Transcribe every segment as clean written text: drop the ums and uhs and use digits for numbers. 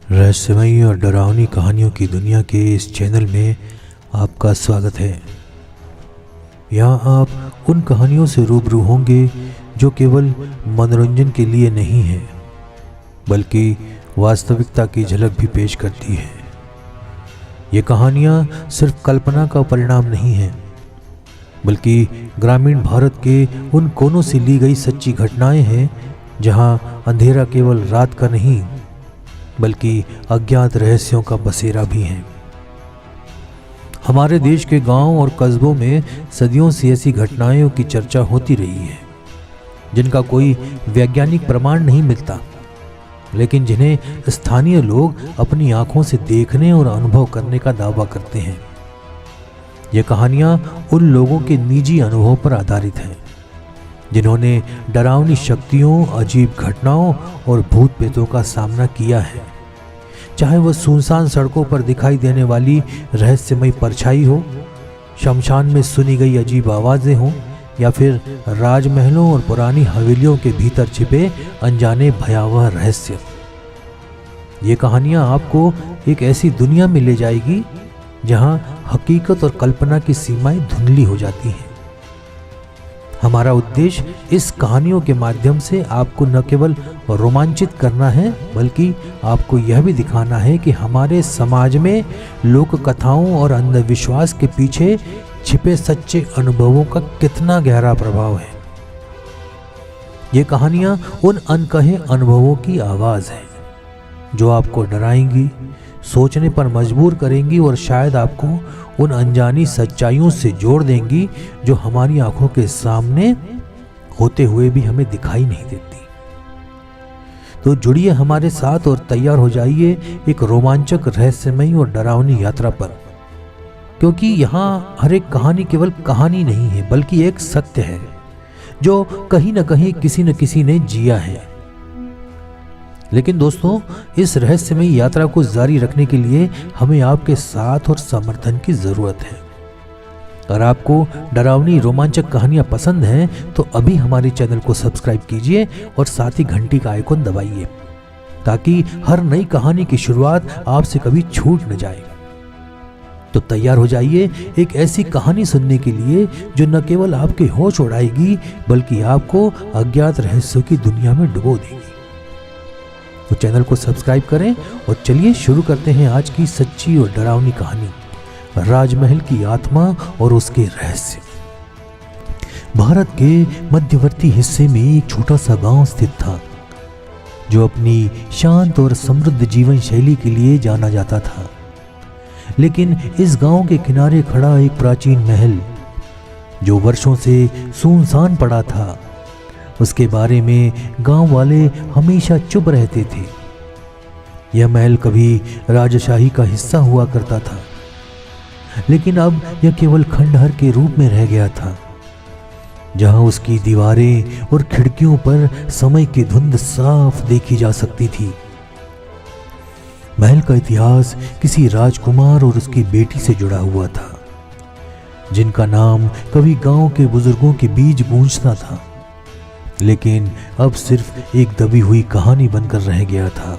रहस्यमयी और डरावनी कहानियों की दुनिया के इस चैनल में आपका स्वागत है। यहाँ आप उन कहानियों से रूबरू होंगे जो केवल मनोरंजन के लिए नहीं है, बल्कि वास्तविकता की झलक भी पेश करती है। ये कहानियाँ सिर्फ कल्पना का परिणाम नहीं है, बल्कि ग्रामीण भारत के उन कोनों से ली गई सच्ची घटनाएं हैं जहाँ अंधेरा केवल रात का नहीं बल्कि अज्ञात रहस्यों का बसेरा भी है। हमारे देश के गांव और कस्बों में सदियों से ऐसी घटनाओं की चर्चा होती रही है जिनका कोई वैज्ञानिक प्रमाण नहीं मिलता, लेकिन जिन्हें स्थानीय लोग अपनी आंखों से देखने और अनुभव करने का दावा करते हैं। ये कहानियां उन लोगों के निजी अनुभव पर आधारित हैं जिन्होंने डरावनी शक्तियों, अजीब घटनाओं और भूत प्रेतों का सामना किया है। चाहे वह सुनसान सड़कों पर दिखाई देने वाली रहस्यमयी परछाई हो, शमशान में सुनी गई अजीब आवाजें हों, या फिर राजमहलों और पुरानी हवेलियों के भीतर छिपे अनजाने भयावह रहस्य। ये कहानियां आपको एक ऐसी दुनिया में ले जाएगी जहां हकीकत और कल्पना की सीमाएं धुंधली हो जाती हैं। हमारा उद्देश्य इस कहानियों के माध्यम से आपको न केवल रोमांचित करना है, बल्कि आपको यह भी दिखाना है कि हमारे समाज में लोक कथाओं और अंधविश्वास के पीछे छिपे सच्चे अनुभवों का कितना गहरा प्रभाव है। ये कहानियां उन अनकहे अनुभवों की आवाज है जो आपको डराएंगी, सोचने पर मजबूर करेंगी और शायद आपको उन अनजानी सच्चाइयों से जोड़ देंगी जो हमारी आंखों के सामने होते हुए भी हमें दिखाई नहीं देती। तो जुड़िए हमारे साथ और तैयार हो जाइए एक रोमांचक, रहस्यमयी और डरावनी यात्रा पर, क्योंकि यहाँ हर एक कहानी केवल कहानी नहीं है, बल्कि एक सत्य है जो कहीं न कहीं किसी न किसी ने जिया है। लेकिन दोस्तों, इस रहस्यमयी यात्रा को जारी रखने के लिए हमें आपके साथ और समर्थन की जरूरत है। अगर आपको डरावनी रोमांचक कहानियां पसंद हैं तो अभी हमारे चैनल को सब्सक्राइब कीजिए और साथ ही घंटी का आइकन दबाइए, ताकि हर नई कहानी की शुरुआत आपसे कभी छूट न जाए। तो तैयार हो जाइए एक ऐसी कहानी सुनने के लिए जो न केवल आपके होश उड़ाएगी, बल्कि आपको अज्ञात रहस्यों की दुनिया में डुबो देगी। तो चैनल को सब्सक्राइब करें और चलिए शुरू करते हैं आज की सच्ची और डरावनी कहानी, राजमहल की आत्मा और उसके रहस्य। भारत के मध्यवर्ती हिस्से में एक छोटा सा गांव स्थित था जो अपनी शांत और समृद्ध जीवन शैली के लिए जाना जाता था। लेकिन इस गांव के किनारे खड़ा एक प्राचीन महल जो वर्षों से सुनसान पड़ा था, उसके बारे में गांव वाले हमेशा चुप रहते थे। यह महल कभी राजशाही का हिस्सा हुआ करता था, लेकिन अब यह केवल खंडहर के रूप में रह गया था, जहां उसकी दीवारें और खिड़कियों पर समय की धुंध साफ देखी जा सकती थी। महल का इतिहास किसी राजकुमार और उसकी बेटी से जुड़ा हुआ था, जिनका नाम कभी गांव के बुजुर्गों के बीच गूंजता था, लेकिन अब सिर्फ एक दबी हुई कहानी बनकर रह गया था।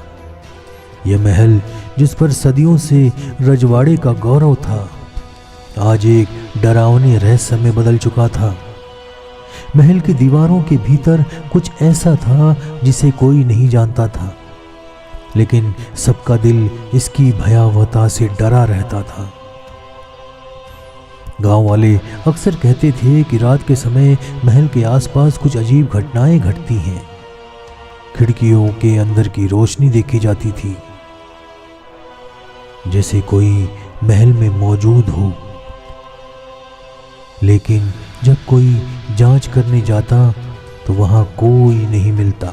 यह महल, जिस पर सदियों से रजवाड़े का गौरव था, आज एक डरावने रहस्य में बदल चुका था। महल की दीवारों के भीतर कुछ ऐसा था जिसे कोई नहीं जानता था, लेकिन सबका दिल इसकी भयावहता से डरा रहता था। गांव वाले अक्सर कहते थे कि रात के समय महल के आसपास कुछ अजीब घटनाएं घटती हैं। खिड़कियों के अंदर की रोशनी देखी जाती थी, जैसे कोई महल में मौजूद हो। लेकिन जब कोई जांच करने जाता तो वहां कोई नहीं मिलता।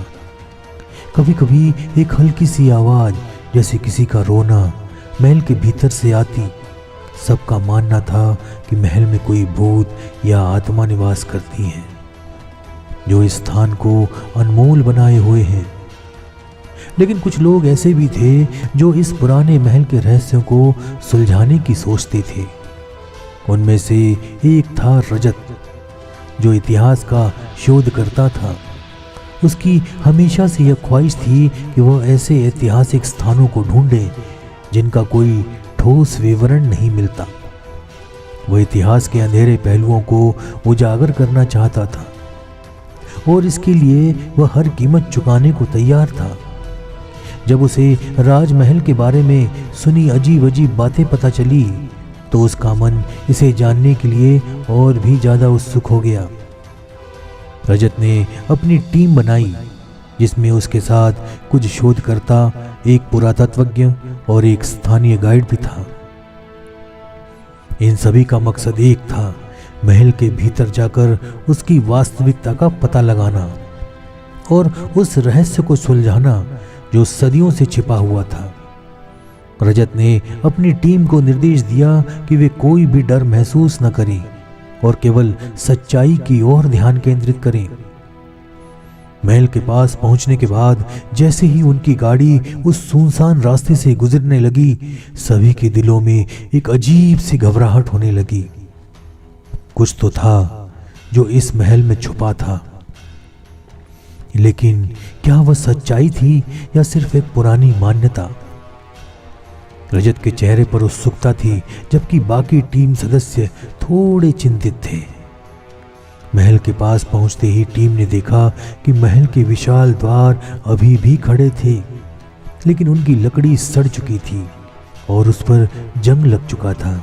कभी कभी एक हल्की सी आवाज, जैसे किसी का रोना, महल के भीतर से आती। सबका मानना था कि महल में कोई भूत या आत्मा निवास करती है, जो इस स्थान को अनमोल बनाए हुए हैं। लेकिन कुछ लोग ऐसे भी थे जो इस पुराने महल के रहस्यों को सुलझाने की सोचते थे। उनमें से एक था रजत, जो इतिहास का शोध करता था उसकी हमेशा से यह ख्वाहिश थी कि वह ऐसे ऐतिहासिक स्थानों को ढूंढे जिनका कोई ठोस विवरण नहीं मिलता। वह इतिहास के अंधेरे पहलुओं को उजागर करना चाहता था और इसके लिए वह हर कीमत चुकाने को तैयार था। जब उसे राजमहल के बारे में सुनी अजीब अजीब बातें पता चली तो उसका मन इसे जानने के लिए और भी ज्यादा उत्सुक हो गया। रजत ने अपनी टीम बनाई जिसमें उसके साथ कुछ शोधकर्ता, एक पुरातत्वज्ञ और एक स्थानीय गाइड भी था। इन सभी का मकसद एक था, महल के भीतर जाकर उसकी वास्तविकता का पता लगाना और उस रहस्य को सुलझाना जो सदियों से छिपा हुआ था। रजत ने अपनी टीम को निर्देश दिया कि वे कोई भी डर महसूस न करें और केवल सच्चाई की ओर ध्यान केंद्रित करें। महल के पास पहुंचने के बाद जैसे ही उनकी गाड़ी उस सुनसान रास्ते से गुजरने लगी, सभी के दिलों में एक अजीब सी घबराहट होने लगी। कुछ तो था जो इस महल में छुपा था, लेकिन क्या वह सच्चाई थी या सिर्फ एक पुरानी मान्यता? रजत के चेहरे पर उत्सुकता थी, जबकि बाकी टीम सदस्य थोड़े चिंतित थे। महल के पास पहुंचते ही टीम ने देखा कि महल के विशाल द्वार अभी भी खड़े थे, लेकिन उनकी लकड़ी सड़ चुकी थी और उस पर जंग लग चुका था।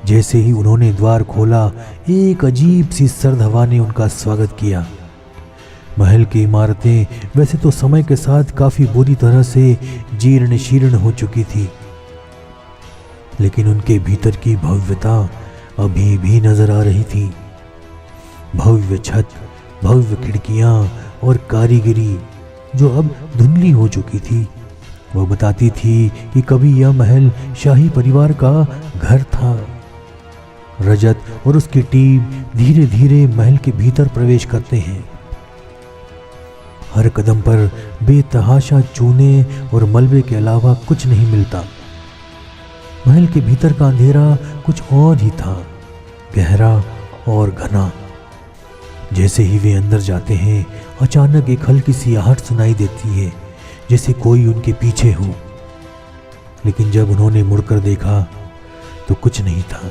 जैसे ही उन्होंने द्वार खोला, एक अजीब सी सर्द हवा ने उनका स्वागत किया। महल की इमारतें वैसे तो समय के साथ काफी बुरी तरह से जीर्ण शीर्ण हो चुकी थी, लेकिन उनके भीतर की भव्यता अभी भी नजर आ रही थी। भव्य छत, भव्य खिड़कियां और कारीगरी जो अब धुंधली हो चुकी थी, वह बताती थी कि कभी यह महल शाही परिवार का घर था। रजत और उसकी टीम धीरे धीरे महल के भीतर प्रवेश करते हैं। हर कदम पर बेतहाशा चूने और मलबे के अलावा कुछ नहीं मिलता। महल के भीतर का अंधेरा कुछ और ही था, गहरा और घना। जैसे ही वे अंदर जाते हैं, अचानक एक हल्की सी आहट सुनाई देती है, जैसे कोई उनके पीछे हो। लेकिन जब उन्होंने मुड़कर देखा तो कुछ नहीं था।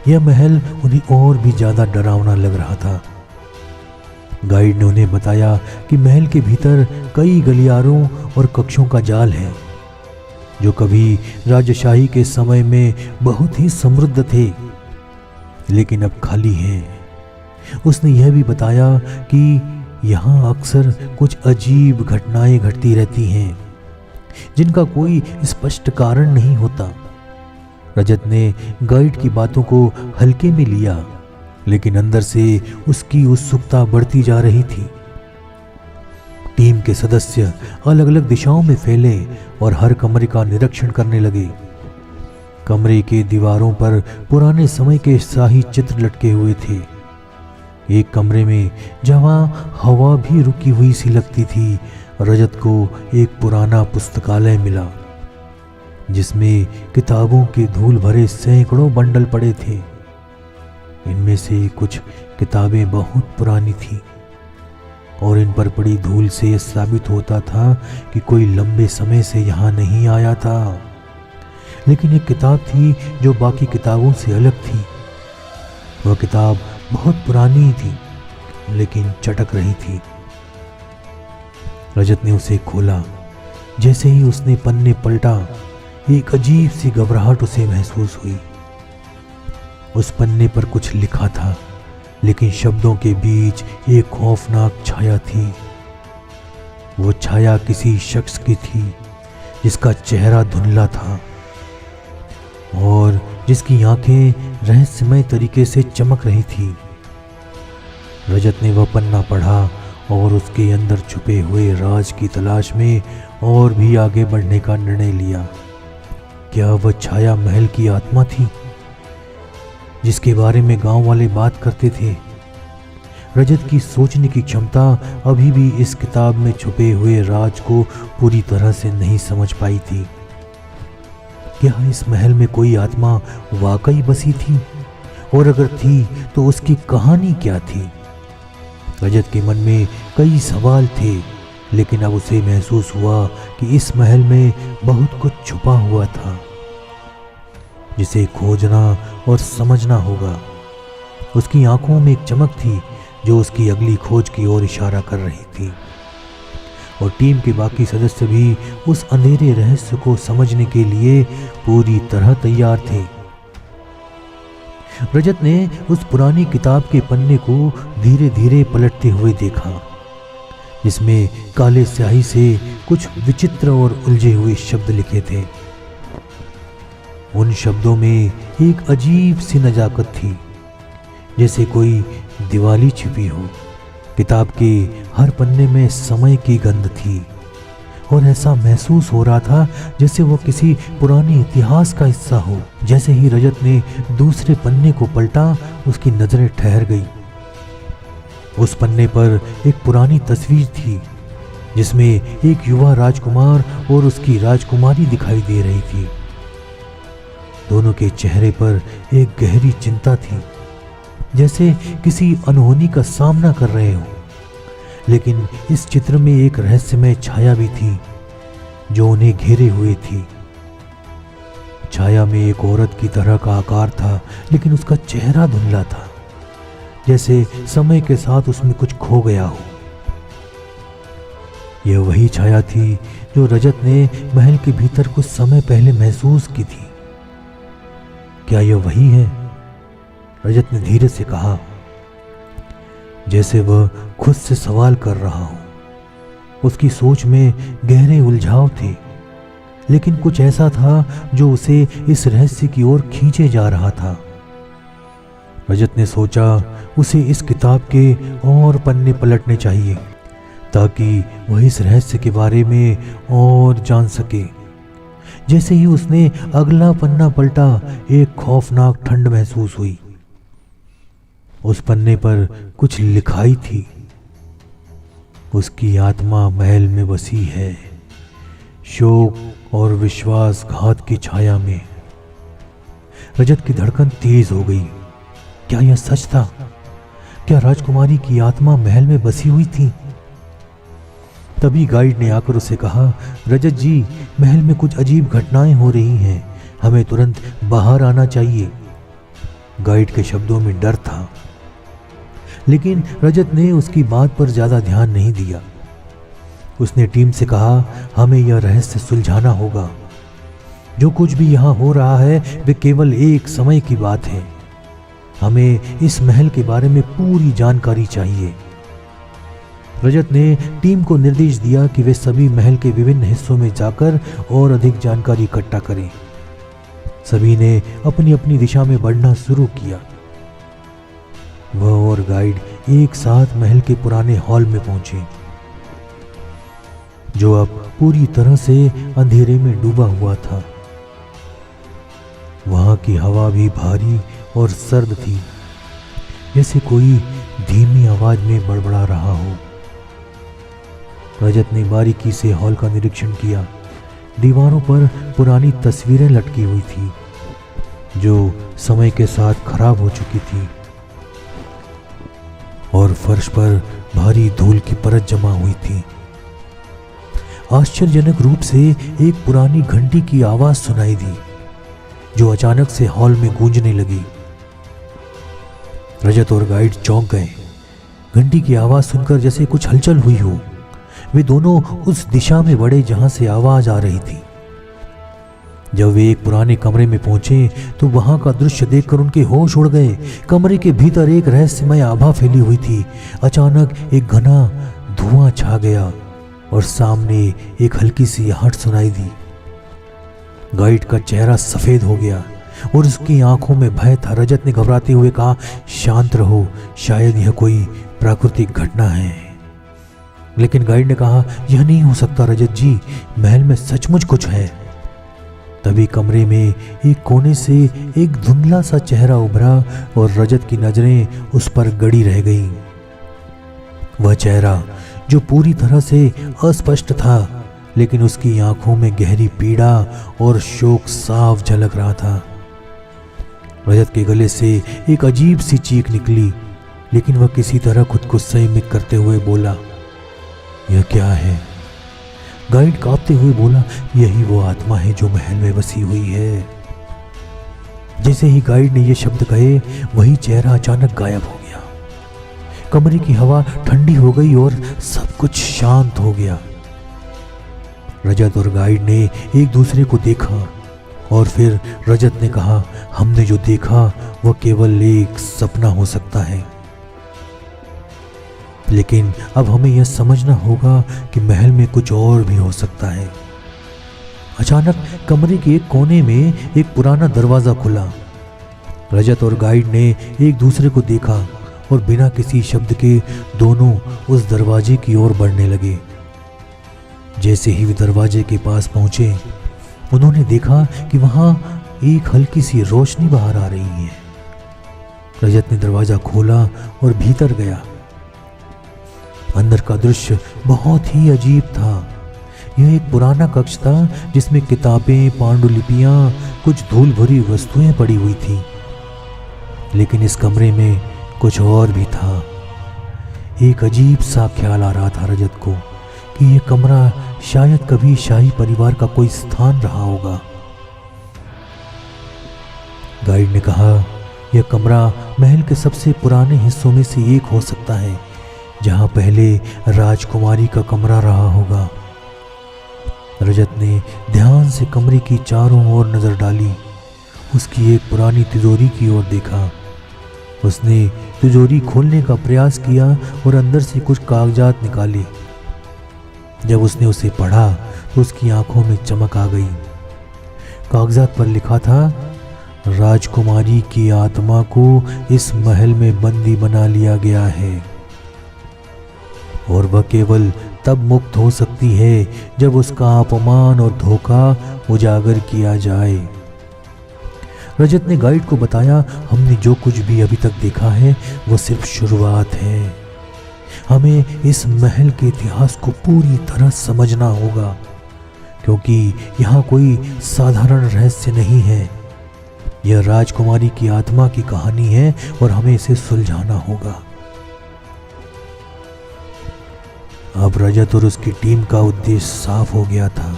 यह महल उन्हें और भी ज्यादा डरावना लग रहा था। गाइड ने उन्हें बताया कि महल के भीतर कई गलियारों और कक्षों का जाल है, जो कभी राजशाही के समय में बहुत ही समृद्ध थे, लेकिन अब खाली हैं। उसने यह भी बताया कि यहाँ अक्सर कुछ अजीब घटनाएं घटती रहती हैं, जिनका कोई स्पष्ट कारण नहीं होता। रजत ने गाइड की बातों को हल्के में लिया, लेकिन अंदर से उसकी उत्सुकता बढ़ती जा रही थी। टीम के सदस्य अलग अलग दिशाओं में फैले और हर कमरे का निरीक्षण करने लगे। कमरे के दीवारों पर पुराने समय के शाही चित्र लटके हुए थे। एक कमरे में जहां हवा भी रुकी हुई सी लगती थी, रजत को एक पुराना पुस्तकालय मिला, जिसमें किताबों के धूल भरे सैकड़ों बंडल पड़े थे। इनमें से कुछ किताबें बहुत पुरानी थीं और इन पर पड़ी धूल से यह साबित होता था कि कोई लंबे समय से यहाँ नहीं आया था। लेकिन एक किताब थी जो बाकी किताबों से अलग थी। वह किताब बहुत पुरानी थी, लेकिन चटक रही थी। रजत ने उसे खोला। जैसे ही उसने पन्ने पलटा, एक अजीब सी घबराहट उसे महसूस हुई। उस पन्ने पर कुछ लिखा था, लेकिन शब्दों के बीच एक खौफनाक छाया थी। वो छाया किसी शख्स की थी जिसका चेहरा धुंधला था और जिसकी आंखें रहस्यमय तरीके से चमक रही थी। रजत ने वह पन्ना पढ़ा और उसके अंदर छुपे हुए राज की तलाश में और भी आगे बढ़ने का निर्णय लिया। क्या वह छाया महल की आत्मा थी जिसके बारे में गांव वाले बात करते थे? रजत की सोचने की क्षमता अभी भी इस किताब में छुपे हुए राज को पूरी तरह से नहीं समझ पाई थी। क्या इस महल में कोई आत्मा वाकई बसी थी? और अगर थी तो उसकी कहानी क्या थी? रजत के मन में कई सवाल थे, लेकिन अब उसे महसूस हुआ कि इस महल में बहुत कुछ छुपा हुआ था जिसे खोजना और समझना होगा। उसकी आंखों में एक चमक थी जो उसकी अगली खोज की ओर इशारा कर रही थी, और टीम के बाकी सदस्य भी उस अंधेरे रहस्य को समझने के लिए पूरी तरह तैयार थे। रजत ने उस पुरानी किताब के पन्ने को धीरे धीरे पलटते हुए देखा, जिसमें काले स्याही से कुछ विचित्र और उलझे हुए शब्द लिखे थे। उन शब्दों में एक अजीब सी नजाकत थी, जैसे कोई दिवाली छिपी हो। किताब के हर पन्ने में समय की गंध थी, और ऐसा महसूस हो रहा था जैसे वो किसी पुराने इतिहास का हिस्सा हो। जैसे ही रजत ने दूसरे पन्ने को पलटा, उसकी नजरें ठहर गई। उस पन्ने पर एक पुरानी तस्वीर थी, जिसमें एक युवा राजकुमार और उसकी राजकुमारी दिखाई दे रही थी। दोनों के चेहरे पर एक गहरी चिंता थी, जैसे किसी अनहोनी का सामना कर रहे हो। लेकिन इस चित्र में एक रहस्यमय छाया भी थी जो उन्हें घेरे हुए थी। छाया में एक औरत की तरह का आकार था, लेकिन उसका चेहरा धुंधला था, जैसे समय के साथ उसमें कुछ खो गया हो। यह वही छाया थी जो रजत ने महल के भीतर कुछ समय पहले महसूस की थी। क्या यह वही है? रजत ने धीरे से कहा, जैसे वह खुद से सवाल कर रहा हो। उसकी सोच में गहरे उलझाव थे, लेकिन कुछ ऐसा था जो उसे इस रहस्य की ओर खींचे जा रहा था। रजत ने सोचा उसे इस किताब के और पन्ने पलटने चाहिए, ताकि वह इस रहस्य के बारे में और जान सके। जैसे ही उसने अगला पन्ना पलटा, एक खौफनाक ठंड महसूस हुई। उस पन्ने पर कुछ लिखाई थी, उसकी आत्मा महल में बसी है, शोक और विश्वासघात की छाया में। रजत की धड़कन तेज हो गई। क्या यह सच था? क्या राजकुमारी की आत्मा महल में बसी हुई थी? तभी गाइड ने आकर उसे कहा, रजत जी, महल में कुछ अजीब घटनाएं हो रही हैं, हमें तुरंत बाहर आना चाहिए। गाइड के शब्दों में डर था, लेकिन रजत ने उसकी बात पर ज्यादा ध्यान नहीं दिया। उसने टीम से कहा, हमें यह रहस्य सुलझाना होगा। जो कुछ भी यहाँ हो रहा है वे केवल एक समय की बात है। हमें इस महल के बारे में पूरी जानकारी चाहिए। रजत ने टीम को निर्देश दिया कि वे सभी महल के विभिन्न हिस्सों में जाकर और अधिक जानकारी इकट्ठा करें। सभी ने अपनी अपनी दिशा में बढ़ना शुरू किया। वह और गाइड एक साथ महल के पुराने हॉल में पहुंचे, जो अब पूरी तरह से अंधेरे में डूबा हुआ था। वहां की हवा भी भारी और सर्द थी, जैसे कोई धीमी आवाज में बड़बड़ा रहा हो। रजत ने बारीकी से हॉल का निरीक्षण किया। दीवारों पर पुरानी तस्वीरें लटकी हुई थी, जो समय के साथ खराब हो चुकी थी, और फर्श पर भारी धूल की परत जमा हुई थी। आश्चर्यजनक रूप से एक पुरानी घंटी की आवाज सुनाई दी, जो अचानक से हॉल में गूंजने लगी। रजत और गाइड चौंक गए। घंटी की आवाज सुनकर जैसे कुछ हलचल हुई हो। वे दोनों उस दिशा में बढ़े जहां से आवाज आ रही थी। जब वे एक पुराने कमरे में पहुंचे तो वहां का दृश्य देखकर उनके होश उड़ गए। कमरे के भीतर एक रहस्यमय आभा फैली हुई थी। अचानक एक घना धुआं छा गया और सामने एक हल्की सी आहट सुनाई दी। गाइड का चेहरा सफेद हो गया और उसकी आंखों में भय था। रजत ने घबराते हुए कहा, शांत रहो, शायद यह कोई प्राकृतिक घटना है। लेकिन गाइड ने कहा, यह नहीं हो सकता रजत जी, महल में सचमुच कुछ है। तभी कमरे में एक कोने से एक धुंधला सा चेहरा उभरा और रजत की नजरें उस पर गड़ी रह गईं। वह चेहरा जो पूरी तरह से अस्पष्ट था, लेकिन उसकी आंखों में गहरी पीड़ा और शोक साफ झलक रहा था। रजत के गले से एक अजीब सी चीख निकली, लेकिन वह किसी तरह खुद को संयमित करते हुए बोला, यह क्या है? गाइड कांपते हुए बोला, यही वो आत्मा है जो महल में बसी हुई है। जैसे ही गाइड ने ये शब्द कहे, वही चेहरा अचानक गायब हो गया। कमरे की हवा ठंडी हो गई और सब कुछ शांत हो गया। रजत और गाइड ने एक दूसरे को देखा और फिर रजत ने कहा, हमने जो देखा वह केवल एक सपना हो सकता है, लेकिन अब हमें यह समझना होगा कि महल में कुछ और भी हो सकता है। अचानक कमरे के एक कोने में एक पुराना दरवाजा खुला। रजत और गाइड ने एक दूसरे को देखा और बिना किसी शब्द के दोनों उस दरवाजे की ओर बढ़ने लगे। जैसे ही वे दरवाजे के पास पहुंचे, उन्होंने देखा कि वहां एक हल्की सी रोशनी बाहर आ रही है। रजत ने दरवाजा खोला और भीतर गया। अंदर का दृश्य बहुत ही अजीब था। यह एक पुराना कक्ष था जिसमें किताबें, पांडुलिपियां, कुछ धूल भरी वस्तुएं पड़ी हुई थी। लेकिन इस कमरे में कुछ और भी था। एक अजीब सा ख्याल आ रहा था रजत को कि यह कमरा शायद कभी शाही परिवार का कोई स्थान रहा होगा। गाइड ने कहा, यह कमरा महल के सबसे पुराने हिस्सों में से एक हो सकता है, जहां पहले राजकुमारी का कमरा रहा होगा। रजत ने ध्यान से कमरे की चारों ओर नजर डाली। उसकी एक पुरानी तिजोरी की ओर देखा। उसने तिजोरी खोलने का प्रयास किया और अंदर से कुछ कागजात निकाले। जब उसने उसे पढ़ा तो उसकी आंखों में चमक आ गई। कागजात पर लिखा था, राजकुमारी की आत्मा को इस महल में बंदी बना लिया गया है और वह केवल तब मुक्त हो सकती है जब उसका अपमान और धोखा उजागर किया जाए। रजत ने गाइड को बताया, हमने जो कुछ भी अभी तक देखा है वो सिर्फ शुरुआत है। हमें इस महल के इतिहास को पूरी तरह समझना होगा, क्योंकि यहाँ कोई साधारण रहस्य नहीं है। यह राजकुमारी की आत्मा की कहानी है और हमें इसे सुलझाना होगा। अब रजत और उसकी टीम का उद्देश्य साफ हो गया था।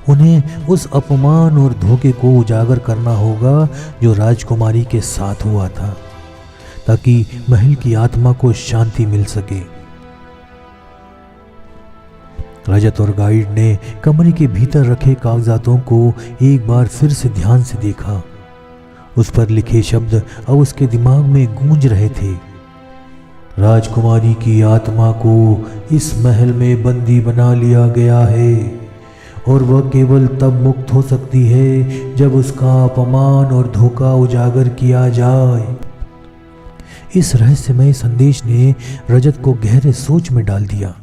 उन्हें उस अपमान और धोखे को उजागर करना होगा जो राजकुमारी के साथ हुआ था, ताकि महल की आत्मा को शांति मिल सके। रजत और गाइड ने कमरे के भीतर रखे कागजातों को एक बार फिर से ध्यान से देखा। उस पर लिखे शब्द अब उसके दिमाग में गूंज रहे थे। राजकुमारी की आत्मा को इस महल में बंदी बना लिया गया है और वह केवल तब मुक्त हो सकती है जब उसका अपमान और धोखा उजागर किया जाए। इस रहस्यमय संदेश ने रजत को गहरे सोच में डाल दिया।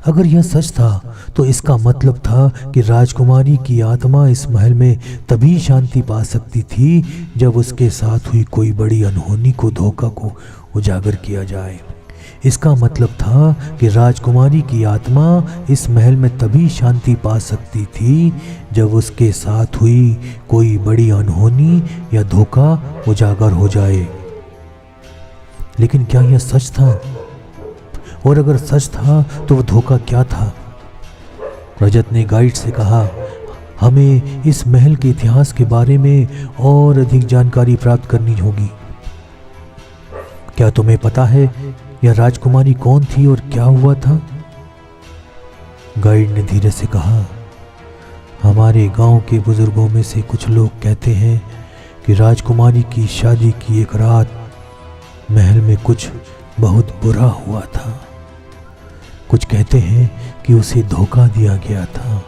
अगर यह सच था तो इसका मतलब था कि राजकुमारी की आत्मा इस महल में तभी शांति पा सकती थी जब उसके साथ हुई कोई बड़ी अनहोनी को, धोखा को उजागर किया जाए। इसका मतलब था कि राजकुमारी की आत्मा इस महल में तभी शांति पा सकती थी जब उसके साथ हुई कोई बड़ी अनहोनी या धोखा उजागर हो जाए। लेकिन क्या यह सच था? और अगर सच था तो वह धोखा क्या था? रजत ने गाइड से कहा, हमें इस महल के इतिहास के बारे में और अधिक जानकारी प्राप्त करनी होगी। क्या तुम्हें पता है यह राजकुमारी कौन थी और क्या हुआ था? गाइड ने धीरे से कहा, हमारे गांव के बुजुर्गों में से कुछ लोग कहते हैं कि राजकुमारी की शादी की एक रात महल में कुछ बहुत बुरा हुआ था। कुछ कहते हैं कि उसे धोखा दिया गया था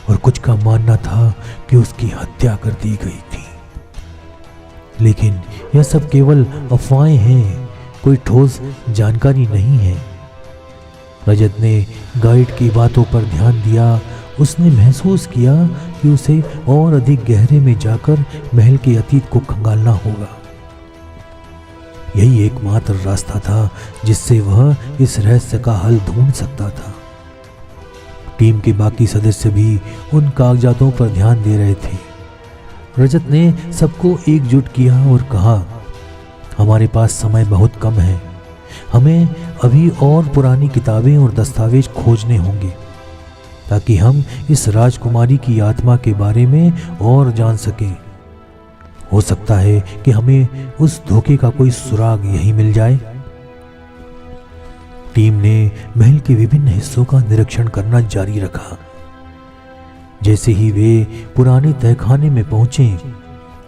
और कुछ का मानना था कि उसकी हत्या कर दी गई थी। लेकिन यह सब केवल अफवाहें हैं, कोई ठोस जानकारी नहीं है। रजत ने गाइड की बातों पर ध्यान दिया। उसने महसूस किया कि उसे और अधिक गहरे में जाकर महल के अतीत को खंगालना होगा। यही एकमात्र रास्ता था जिससे वह इस रहस्य का हल ढूंढ सकता था। टीम के बाकी सदस्य भी उन कागजातों पर ध्यान दे रहे थे। रजत ने सबको एकजुट किया और कहा, हमारे पास समय बहुत कम है। हमें अभी और पुरानी किताबें और दस्तावेज खोजने होंगे ताकि हम इस राजकुमारी की आत्मा के बारे में और जान सकें। हो सकता है कि हमें उस धोखे का कोई सुराग यहीं मिल जाए। टीम ने महल के विभिन्न हिस्सों का निरीक्षण करना जारी रखा। जैसे ही वे पुराने तहखाने में पहुंचे,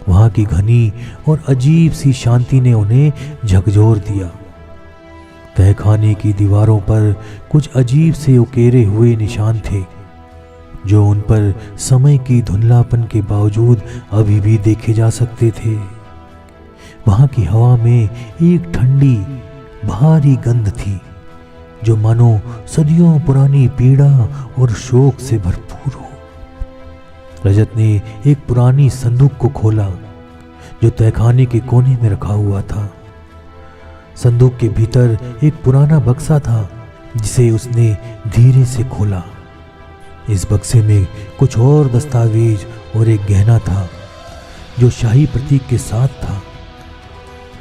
वहां की घनी और अजीब सी शांति ने उन्हें झकझोर दिया। तहखाने की दीवारों पर कुछ अजीब से उकेरे हुए निशान थे जो उन पर समय की धुंधलापन के बावजूद अभी भी देखे जा सकते थे। वहां की हवा में एक ठंडी भारी गंध थी जो मानो सदियों पुरानी पीड़ा और शोक से भरपूर हो। रजत ने एक पुरानी संदूक को खोला जो तहखाने के कोने में रखा हुआ था। संदूक के भीतर एक पुराना बक्सा था जिसे उसने धीरे से खोला। इस बक्से में कुछ और दस्तावेज और एक गहना था जो शाही प्रतीक के साथ था।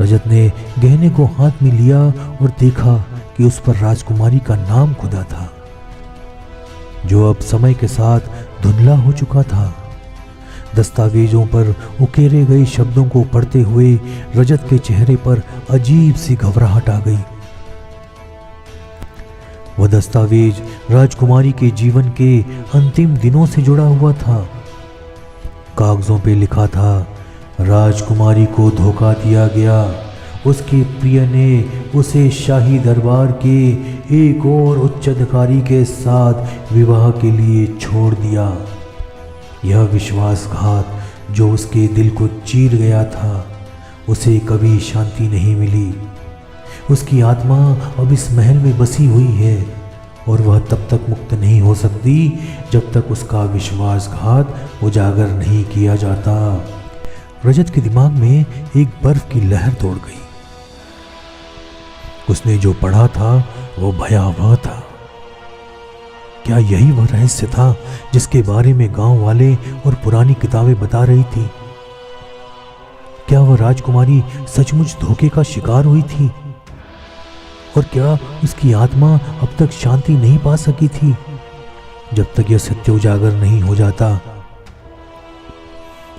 रजत ने गहने को हाथ में लिया और देखा कि उस पर राजकुमारी का नाम खुदा था जो अब समय के साथ धुंधला हो चुका था। दस्तावेजों पर उकेरे गए शब्दों को पढ़ते हुए रजत के चेहरे पर अजीब सी घबराहट आ गई। वह दस्तावेज राजकुमारी के जीवन के अंतिम दिनों से जुड़ा हुआ था। कागजों पे लिखा था, राजकुमारी को धोखा दिया गया। उसके प्रिय ने उसे शाही दरबार के एक और उच्च अधिकारी के साथ विवाह के लिए छोड़ दिया। यह विश्वासघात जो उसके दिल को चीर गया था, उसे कभी शांति नहीं मिली। उसकी आत्मा अब इस महल में बसी हुई है और वह तब तक मुक्त नहीं हो सकती जब तक उसका विश्वासघात उजागर नहीं किया जाता। रजत के दिमाग में एक बर्फ की लहर दौड़ गई। उसने जो पढ़ा था वो भयावह था। क्या यही वह रहस्य था जिसके बारे में गांव वाले और पुरानी किताबें बता रही थी? क्या वह राजकुमारी सचमुच धोखे का शिकार हुई थी? और क्या उसकी आत्मा अब तक शांति नहीं पा सकी थी जब तक यह सत्य उजागर नहीं हो जाता?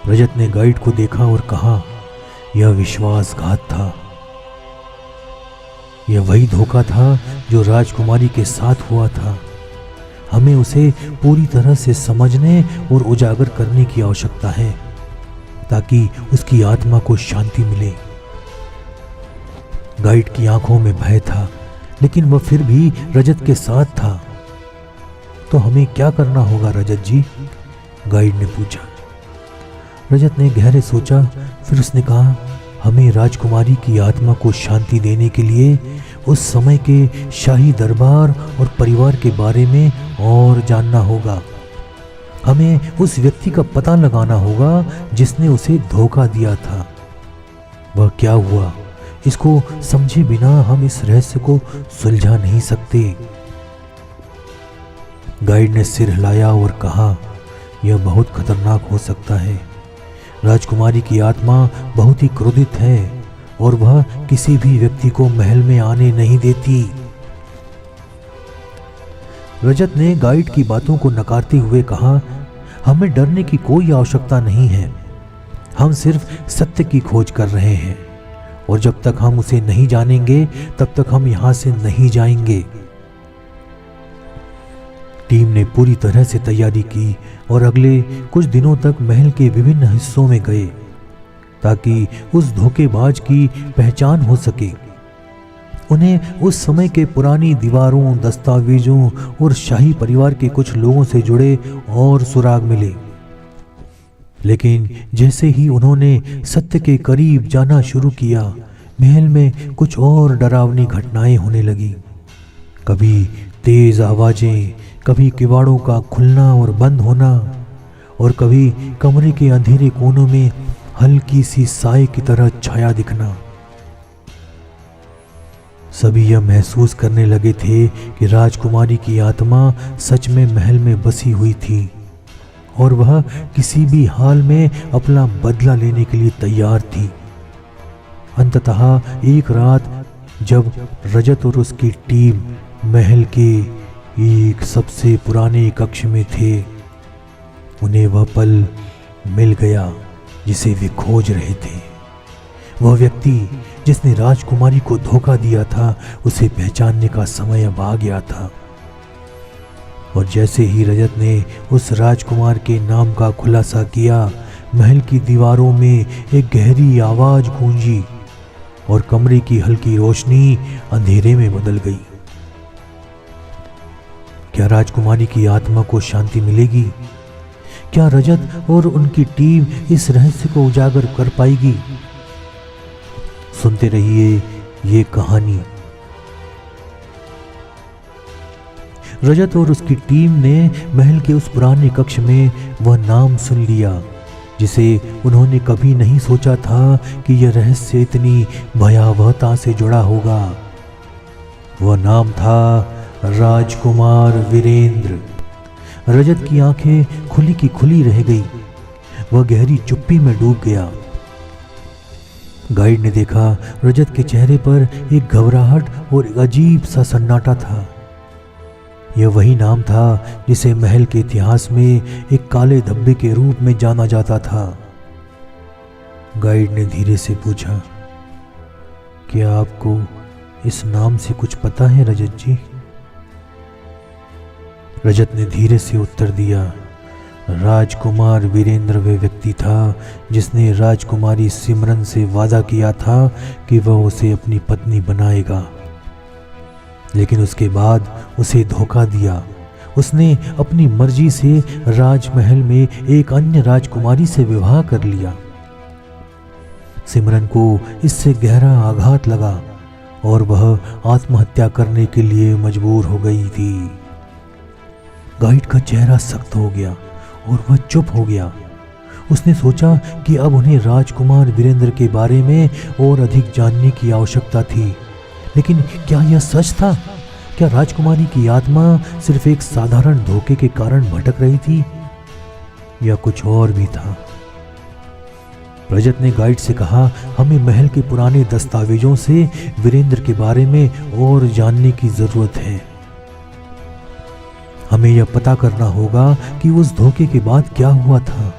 रजत ने गाइड को देखा और कहा, यह विश्वासघात था। यह वही धोखा था जो राजकुमारी के साथ हुआ था। हमें उसे पूरी तरह से समझने और उजागर करने की आवश्यकता है ताकि उसकी आत्मा को शांति मिले। गाइड की आंखों में भय था, लेकिन वह फिर भी रजत के साथ था। तो हमें क्या करना होगा रजत जी? गाइड ने पूछा। रजत ने गहरे सोचा, फिर उसने कहा, हमें राजकुमारी की आत्मा को शांति देने के लिए उस समय के शाही दरबार और परिवार के बारे में और जानना होगा। हमें उस व्यक्ति का पता लगाना होगा जिसने उसे धोखा दिया था। वह क्या हुआ, इसको समझे बिना हम इस रहस्य को सुलझा नहीं सकते। गाइड ने सिर हिलाया और कहा, यह बहुत खतरनाक हो सकता है। राजकुमारी की आत्मा बहुत ही क्रोधित है और वह किसी भी व्यक्ति को महल में आने नहीं देती। रजत ने गाइड की बातों को नकारते हुए कहा, हमें डरने की कोई आवश्यकता नहीं है। हम सिर्फ सत्य की खोज कर रहे हैं और जब तक हम उसे नहीं जानेंगे तब तक हम यहां से नहीं जाएंगे। टीम ने पूरी तरह से तैयारी की और अगले कुछ दिनों तक महल के विभिन्न हिस्सों में गए ताकि उस धोखेबाज की पहचान हो सके। उन्हें उस समय के पुरानी दीवारों, दस्तावेजों और शाही परिवार के कुछ लोगों से जुड़े और सुराग मिले। लेकिन जैसे ही उन्होंने सत्य के करीब जाना शुरू किया, महल में कुछ और डरावनी घटनाएं होने लगी। कभी तेज आवाजें, कभी किवाड़ों का खुलना और बंद होना, और कभी कमरे के अंधेरे कोनों में हल्की सी साए की तरह छाया दिखना। सभी यह महसूस करने लगे थे कि राजकुमारी की आत्मा सच में महल में बसी हुई थी और वह किसी भी हाल में अपना बदला लेने के लिए तैयार थी। अंततः एक रात जब रजत और उसकी टीम महल के एक सबसे पुराने कक्ष में थे, उन्हें वह पल मिल गया जिसे वे खोज रहे थे। वह व्यक्ति जिसने राजकुमारी को धोखा दिया था, उसे पहचानने का समय अब आ गया था। और जैसे ही रजत ने उस राजकुमार के नाम का खुलासा किया, महल की दीवारों में एक गहरी आवाज गूंजी और कमरे की हल्की रोशनी अंधेरे में बदल गई। क्या राजकुमारी की आत्मा को शांति मिलेगी? क्या रजत और उनकी टीम इस रहस्य को उजागर कर पाएगी? सुनते रहिए ये कहानी। रजत और उसकी टीम ने महल के उस पुराने कक्ष में वह नाम सुन लिया जिसे उन्होंने कभी नहीं सोचा था कि यह रहस्य इतनी भयावहता से जुड़ा होगा। वह नाम था राजकुमार वीरेंद्र। रजत की आंखें खुली की खुली रह गई। वह गहरी चुप्पी में डूब गया। गाइड ने देखा रजत के चेहरे पर एक घबराहट और एक अजीब सा सन्नाटा था। यह वही नाम था जिसे महल के इतिहास में एक काले धब्बे के रूप में जाना जाता था। गाइड ने धीरे से पूछा, क्या आपको इस नाम से कुछ पता है रजत जी? रजत ने धीरे से उत्तर दिया, राजकुमार वीरेंद्र वह व्यक्ति था जिसने राजकुमारी सिमरन से वादा किया था कि वह उसे अपनी पत्नी बनाएगा, लेकिन उसके बाद उसे धोखा दिया। उसने अपनी मर्जी से राजमहल में एक अन्य राजकुमारी से विवाह कर लिया। सिमरन को इससे गहरा आघात लगा और वह आत्महत्या करने के लिए मजबूर हो गई थी। गाइड का चेहरा सख्त हो गया और वह चुप हो गया। उसने सोचा कि अब उन्हें राजकुमार वीरेंद्र के बारे में और अधिक जानने की आवश्यकता थी, लेकिन क्या यह सच था? क्या राजकुमारी की आत्मा सिर्फ एक साधारण धोखे के कारण भटक रही थी या कुछ और भी था? रजत ने गाइड से कहा, हमें महल के पुराने दस्तावेजों से वीरेंद्र के बारे में और जानने की जरूरत है। हमें यह पता करना होगा कि उस धोखे के बाद क्या हुआ था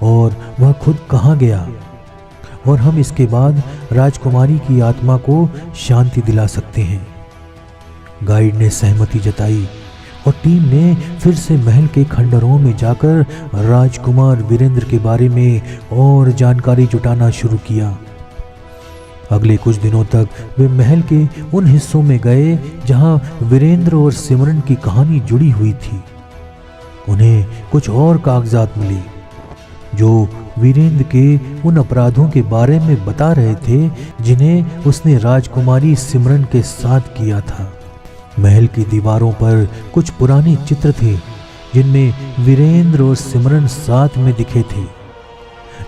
और वह खुद कहाँ गया, और हम इसके बाद राजकुमारी की आत्मा को शांति दिला सकते हैं। गाइड ने सहमति जताई और टीम ने फिर से महल के खंडरों में जाकर राजकुमार वीरेंद्र के बारे में और जानकारी जुटाना शुरू किया। अगले कुछ दिनों तक वे महल के उन हिस्सों में गए जहां वीरेंद्र और सिमरन की कहानी जुड़ी हुई थी। उन्हें कुछ और कागजात मिले जो वीरेंद्र के उन अपराधों के बारे में बता रहे थे जिन्हें उसने राजकुमारी सिमरन के साथ किया था। महल की दीवारों पर कुछ पुराने चित्र थे जिनमें वीरेंद्र और सिमरन साथ में दिखे थे,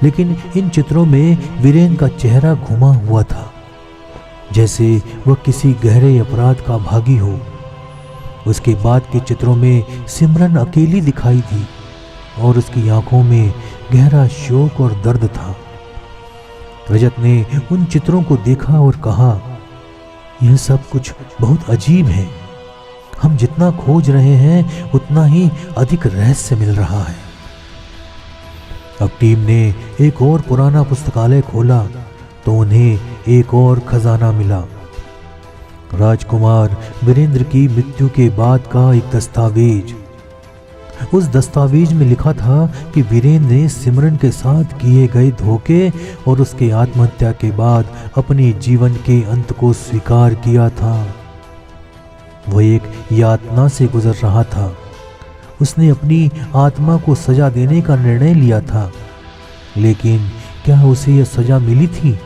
लेकिन इन चित्रों में वीरेंद्र का चेहरा घुमा हुआ था, जैसे वह किसी गहरे अपराध का भागी हो। उसके बाद के चित्रों में सिमरन अकेली दिखाई थी और उसकी आंखों में गहरा शोक और दर्द था। रजत ने उन चित्रों को देखा और कहा, यह सब कुछ बहुत अजीब है। हम जितना खोज रहे हैं उतना ही अधिक रहस्य मिल रहा है। अब टीम ने एक और पुराना पुस्तकालय खोला तो उन्हें एक और खजाना मिला। राजकुमार वीरेंद्र की मृत्यु के बाद का एक दस्तावेज। उस दस्तावेज में लिखा था कि वीरेंद्र ने सिमरन के साथ किए गए धोखे और उसके आत्महत्या के बाद अपने जीवन के अंत को स्वीकार किया था। वह एक यातना से गुजर रहा था। उसने अपनी आत्मा को सजा देने का निर्णय लिया था, लेकिन क्या उसे यह सजा मिली थी?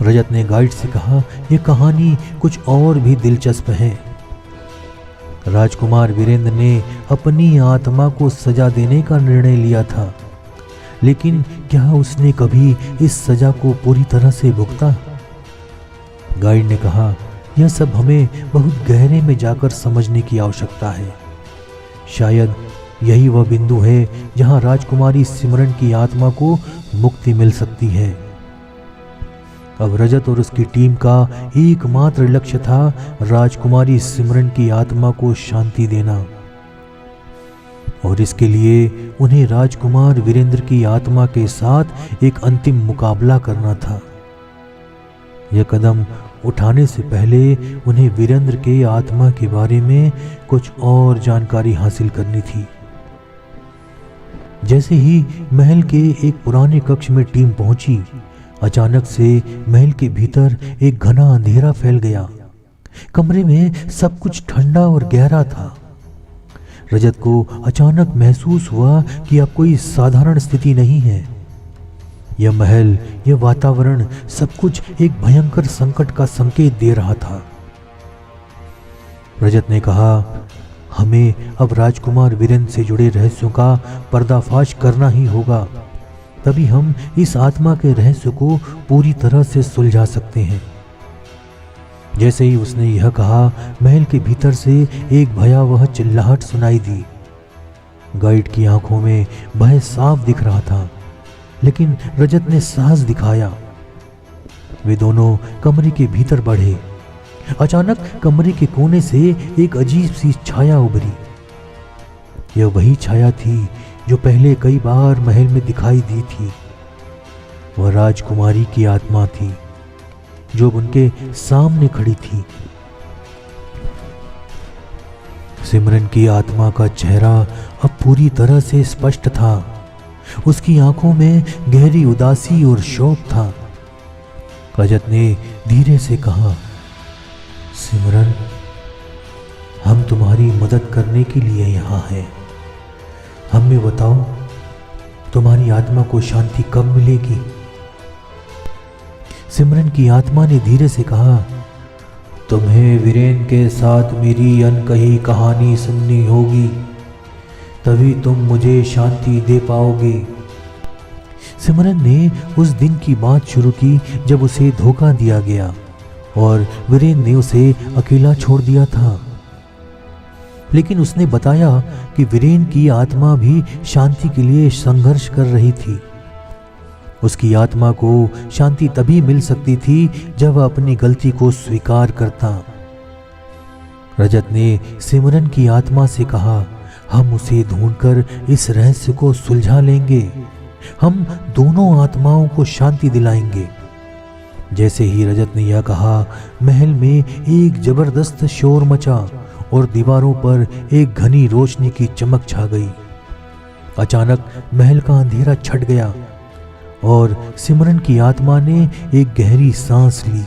रजत ने गाइड से कहा, यह कहानी कुछ और भी दिलचस्प है। राजकुमार वीरेंद्र ने अपनी आत्मा को सजा देने का निर्णय लिया था, लेकिन क्या उसने कभी इस सजा को पूरी तरह से भुगता? गाइड ने कहा, यह सब हमें बहुत गहरे में जाकर समझने की आवश्यकता है। शायद यही वह बिंदु है जहां राजकुमारी सिमरन की आत्मा को मुक्ति मिल सकती है। अब रजत और उसकी टीम का एकमात्र लक्ष्य था राजकुमारी सिमरन की आत्मा को शांति देना, और इसके लिए उन्हें राजकुमार वीरेंद्र की आत्मा के साथ एक अंतिम मुकाबला करना था। यह कदम उठाने से पहले उन्हें वीरेंद्र के आत्मा के बारे में कुछ और जानकारी हासिल करनी थी। जैसे ही महल के एक पुराने कक्ष में टीम पहुंची, अचानक से महल के भीतर एक घना अंधेरा फैल गया। कमरे में सब कुछ ठंडा और गहरा था। रजत को अचानक महसूस हुआ कि अब कोई साधारण स्थिति नहीं है। यह महल, यह वातावरण, सब कुछ एक भयंकर संकट का संकेत दे रहा था। रजत ने कहा, हमें अब राजकुमार वीरेंद्र से जुड़े रहस्यों का पर्दाफाश करना ही होगा, तभी हम इस आत्मा के रहस्य को पूरी तरह से सुलझा सकते हैं। जैसे ही उसने यह कहा, महल के भीतर से एक भयावह चिल्लाहट सुनाई दी। गाइड की आंखों में भय साफ दिख रहा था, लेकिन रजत ने साहस दिखाया। वे दोनों कमरे के भीतर बढ़े। अचानक कमरे के कोने से एक अजीब सी छाया उभरी। यह वही छाया थी जो पहले कई बार महल में दिखाई दी थी। वह राजकुमारी की आत्मा थी जो उनके सामने खड़ी थी। सिमरन की आत्मा का चेहरा अब पूरी तरह से स्पष्ट था। उसकी आंखों में गहरी उदासी और शोक था। रजत ने धीरे से कहा, सिमरन, हम तुम्हारी मदद करने के लिए यहाँ हैं। हमें बताओ, तुम्हारी आत्मा को शांति कब मिलेगी? सिमरन की आत्मा ने धीरे से कहा, तुम्हें वीरेन के साथ मेरी अनकही कहानी सुननी होगी, तभी तुम मुझे शांति दे पाओगे। सिमरन ने उस दिन की बात शुरू की जब उसे धोखा दिया गया और वीरेन ने उसे अकेला छोड़ दिया था। लेकिन उसने बताया कि वीरेन की आत्मा भी शांति के लिए संघर्ष कर रही थी। उसकी आत्मा को शांति तभी मिल सकती थी जब वह अपनी गलती को स्वीकार करता। रजत ने सिमरन की आत्मा से कहा, हम उसे ढूंढकर इस रहस्य को सुलझा लेंगे। हम दोनों आत्माओं को शांति दिलाएंगे। जैसे ही रजत ने यह कहा, महल में एक जबरदस्त शोर मचा और दीवारों पर एक घनी रोशनी की चमक छा गई। अचानक महल का अंधेरा छट गया और सिमरन की आत्मा ने एक गहरी सांस ली।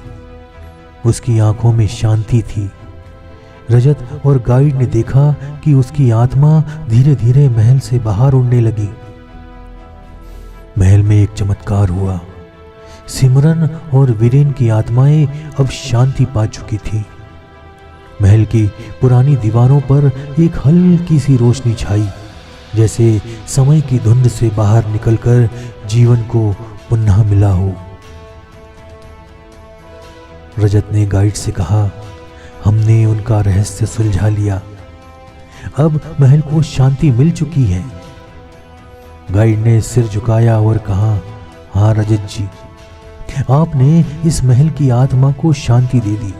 उसकी आंखों में शांति थी। रजत और गाइड ने देखा कि उसकी आत्मा धीरे धीरे महल से बाहर उड़ने लगी। महल में एक चमत्कार हुआ। सिमरन और वीरेन की आत्माएं अब शांति पा चुकी थी। महल की पुरानी दीवारों पर एक हल्की सी रोशनी छाई, जैसे समय की धुंध से बाहर निकलकर जीवन को पुनः मिला हो। रजत ने गाइड से कहा, हमने उनका रहस्य सुलझा लिया। अब महल को शांति मिल चुकी है। गाइड ने सिर झुकाया और कहा, हाँ रजत जी, आपने इस महल की आत्मा को शांति दे दी।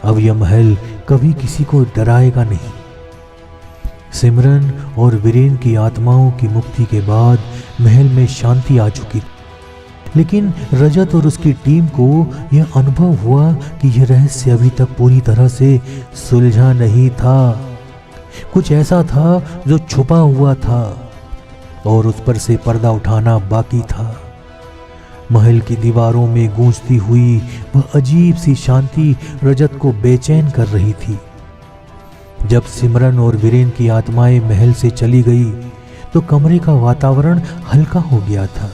अब यह महल कभी किसी को डराएगा नहीं। सिमरन और वीरेन की आत्माओं की मुक्ति के बाद महल में शांति आ चुकी थी। लेकिन रजत और उसकी टीम को यह अनुभव हुआ कि यह रहस्य अभी तक पूरी तरह से सुलझा नहीं था। कुछ ऐसा था जो छुपा हुआ था और उस पर से पर्दा उठाना बाकी था। महल की दीवारों में गूंजती हुई वह अजीब सी शांति रजत को बेचैन कर रही थी। जब सिमरन और वीरेन की आत्माएं महल से चली गई तो कमरे का वातावरण हल्का हो गया था।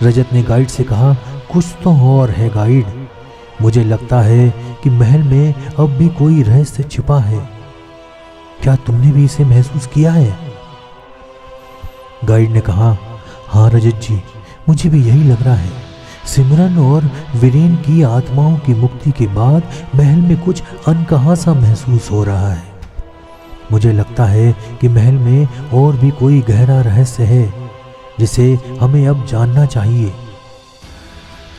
रजत ने गाइड से कहा, कुछ तो और है गाइड, मुझे लगता है कि महल में अब भी कोई रहस्य छिपा है। क्या तुमने भी इसे महसूस किया है? गाइड ने कहा, हाँ रजत जी, मुझे भी यही लग रहा है। सिमरन और वीरेन की आत्माओं की मुक्ति के बाद महल में कुछ अनकहा सा महसूस हो रहा है। मुझे लगता है कि महल में और भी कोई गहरा रहस्य है जिसे हमें अब जानना चाहिए।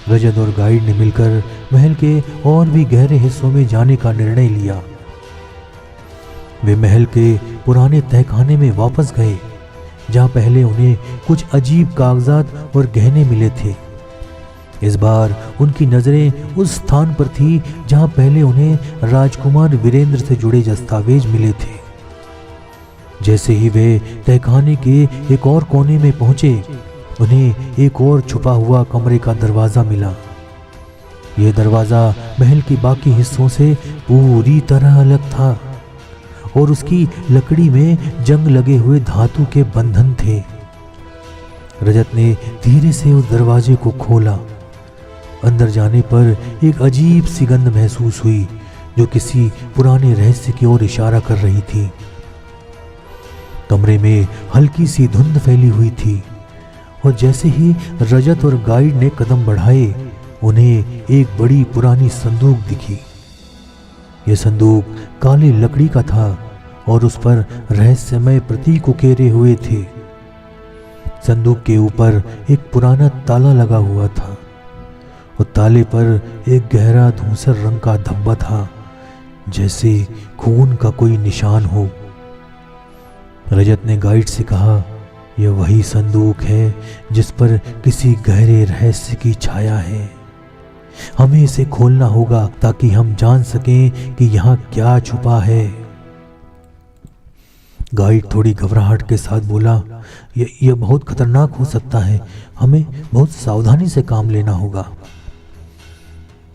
रजत और गाइड ने मिलकर महल के और भी गहरे हिस्सों में जाने का निर्णय लिया। वे महल के पुराने तहखाने में वापस गए, जहां पहले उन्हें कुछ अजीब कागजात और गहने मिले थे। इस बार उनकी नजरें उस स्थान पर थी जहां पहले उन्हें राजकुमार वीरेंद्र से जुड़े दस्तावेज मिले थे। जैसे ही वे तहखाने के एक और कोने में पहुंचे, उन्हें एक और छुपा हुआ कमरे का दरवाजा मिला। यह दरवाजा महल के बाकी हिस्सों से पूरी तरह अलग था और उसकी लकड़ी में जंग लगे हुए धातु के बंधन थे। रजत ने धीरे से उस दरवाजे को खोला। अंदर जाने पर एक अजीब सी गंध महसूस हुई जो किसी पुराने रहस्य की ओर इशारा कर रही थी। कमरे में हल्की सी धुंध फैली हुई थी और जैसे ही रजत और गाइड ने कदम बढ़ाए, उन्हें एक बड़ी पुरानी संदूक दिखी। यह संदूक काली लकड़ी का था और उस पर रहस्यमय प्रतीक उकेरे हुए थे। संदूक के ऊपर एक पुराना ताला लगा हुआ था और ताले पर एक गहरा धूसर रंग का धब्बा था, जैसे खून का कोई निशान हो। रजत ने गाइड से कहा, यह वही संदूक है जिस पर किसी गहरे रहस्य की छाया है। हमें इसे खोलना होगा ताकि हम जान सकें कि यहाँ क्या छुपा है। गाइड थोड़ी घबराहट के साथ बोला, यह बहुत खतरनाक हो सकता है, हमें बहुत सावधानी से काम लेना होगा।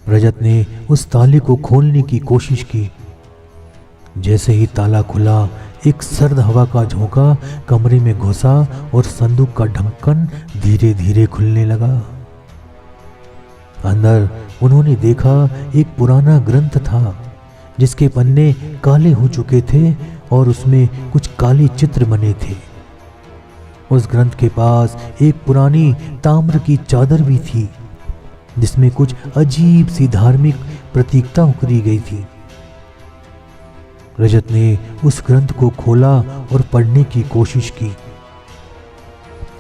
रजत ने उस ताले को खोलने की कोशिश की। जैसे ही ताला खुला, एक सर्द हवा का झोंका कमरे में घुसा और संदूक का ढक्कन धीरे धीरे खुलने लगा। अंदर उन्होंने देखा एक पुराना ग्रंथ था जिसके पन्ने काले हो चुके थे और उसमें कुछ काले चित्र बने थे। उस ग्रंथ के पास एक पुरानी ताम्र की चादर भी थी जिसमें कुछ अजीब सी धार्मिक प्रतीकता उकरी गई थी। रजत ने उस ग्रंथ को खोला और पढ़ने की कोशिश की।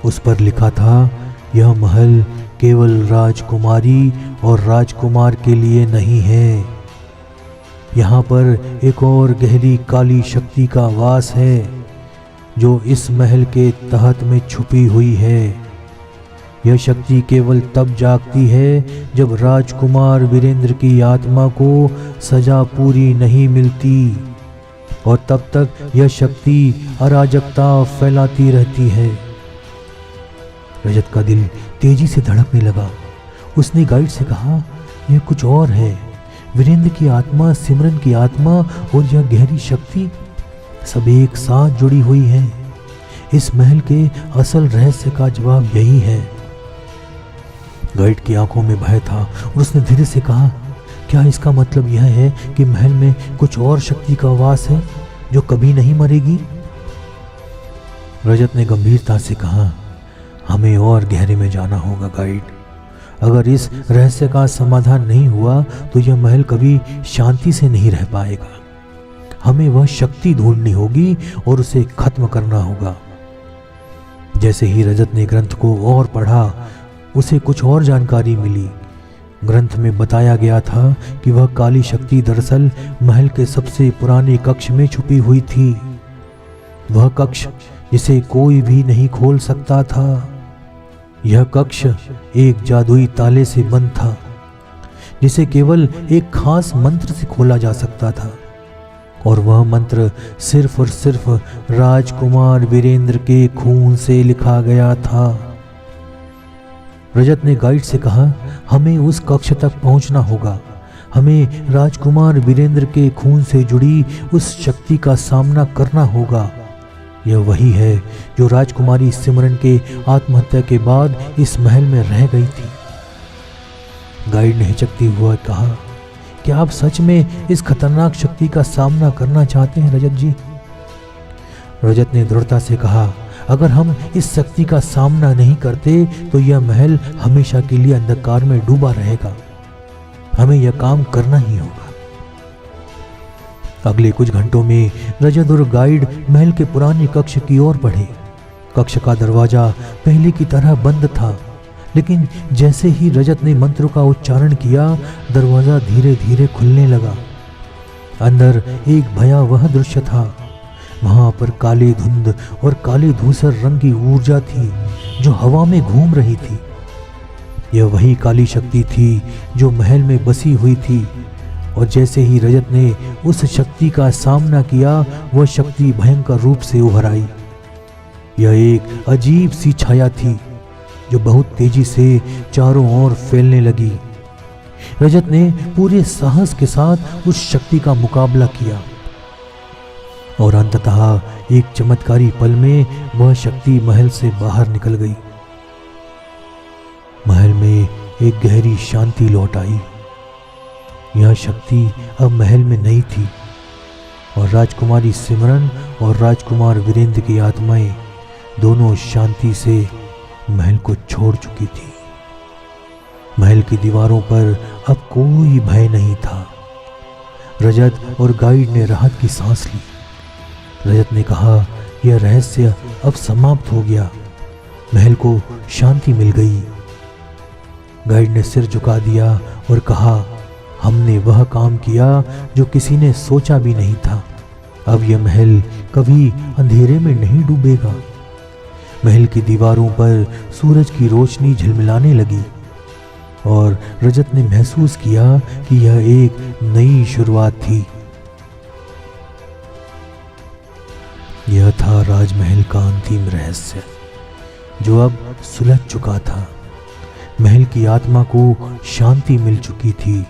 उस पर लिखा था, यह महल केवल राजकुमारी और राजकुमार के लिए नहीं है। यहाँ पर एक और गहरी काली शक्ति का वास है जो इस महल के तहत में छुपी हुई है। यह शक्ति केवल तब जागती है जब राजकुमार वीरेंद्र की आत्मा को सजा पूरी नहीं मिलती और तब तक यह शक्ति अराजकता फैलाती रहती है। रजत का दिल तेजी से धड़कने लगा। उसने गाइड से कहा, यह कुछ और है। वीरेंद्र की आत्मा, सिमरन की आत्मा और यह गहरी शक्ति सब एक साथ जुड़ी हुई है। इस महल के असल रहस्य का जवाब यही है। गाइड की आंखों में भय था और उसने धीरे से कहा, क्या इसका मतलब यह है कि महल में कुछ और शक्ति का वास है जो कभी नहीं मरेगी? रजत ने गंभीरता से कहा, हमें और गहरे में जाना होगा गाइड। अगर इस रहस्य का समाधान नहीं हुआ तो यह महल कभी शांति से नहीं रह पाएगा। हमें वह शक्ति ढूंढनी होगी और उसे खत्म करना होगा। जैसे ही रजत ने ग्रंथ को और पढ़ा, उसे कुछ और जानकारी मिली। ग्रंथ में बताया गया था कि वह काली शक्ति दरअसल महल के सबसे पुराने कक्ष में छुपी हुई थी। वह कक्ष जिसे कोई भी नहीं खोल सकता था। यह कक्ष एक जादुई ताले से बंद था जिसे केवल एक खास मंत्र से खोला जा सकता था और वह मंत्र सिर्फ और सिर्फ राजकुमार वीरेंद्र के खून से लिखा गया था। रजत ने गाइड से कहा, हमें उस कक्ष तक पहुंचना होगा। हमें राजकुमार वीरेंद्र के खून से जुड़ी उस शक्ति का सामना करना होगा। यह वही है जो राजकुमारी सिमरन के आत्महत्या के बाद इस महल में रह गई थी। गाइड ने हिचकते हुए कहा, क्या आप सच में इस खतरनाक शक्ति का सामना करना चाहते हैं रजत जी? रजत ने दृढ़ता से कहा, अगर हम इस शक्ति का सामना नहीं करते तो यह महल हमेशा के लिए अंधकार में डूबा रहेगा। हमें यह काम करना ही होगा। अगले कुछ घंटों में रजत और गाइड महल के पुराने कक्ष की ओर बढ़े। कक्ष का दरवाजा पहले की तरह बंद था, लेकिन जैसे ही रजत ने मंत्र का उच्चारण किया, दरवाजा धीरे धीरे खुलने लगा। अंदर एक भयावह दृश्य था। वहां पर काली धुंध और काले धूसर रंग की ऊर्जा थी जो हवा में घूम रही थी। यह वही काली शक्ति थी जो महल में बसी हुई थी, और जैसे ही रजत ने उस शक्ति का सामना किया, वह शक्ति भयंकर रूप से उभर आई। यह एक अजीब सी छाया थी जो बहुत तेजी से चारों ओर फैलने लगी। रजत ने पूरे साहस के साथ उस शक्ति का मुकाबला किया और अंततः एक चमत्कारी पल में वह शक्ति महल से बाहर निकल गई। महल में एक गहरी शांति लौट आई। यह शक्ति अब महल में नहीं थी और राजकुमारी सिमरन और राजकुमार वीरेंद्र की आत्माएं दोनों शांति से महल को छोड़ चुकी थी। महल की दीवारों पर अब कोई भय नहीं था। रजत और गाइड ने राहत की सांस ली। रजत ने कहा, यह रहस्य अब समाप्त हो गया। महल को शांति मिल गई। गाइड ने सिर झुका दिया और कहा, हमने वह काम किया जो किसी ने सोचा भी नहीं था। अब यह महल कभी अंधेरे में नहीं डूबेगा। महल की दीवारों पर सूरज की रोशनी झिलमिलाने लगी और रजत ने महसूस किया कि यह एक नई शुरुआत थी। यह था राजमहल का अंतिम रहस्य जो अब सुलझ चुका था। महल की आत्मा को शांति मिल चुकी थी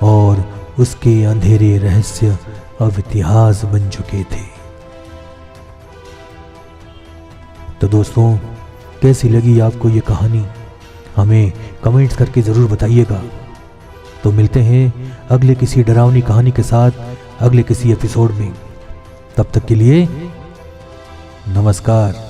और उसके अंधेरे रहस्य अब इतिहास बन चुके थे। तो दोस्तों, कैसी लगी आपको ये कहानी? हमें कमेंट्स करके ज़रूर बताइएगा। तो मिलते हैं अगले किसी डरावनी कहानी के साथ अगले किसी एपिसोड में। तब तक के लिए नमस्कार।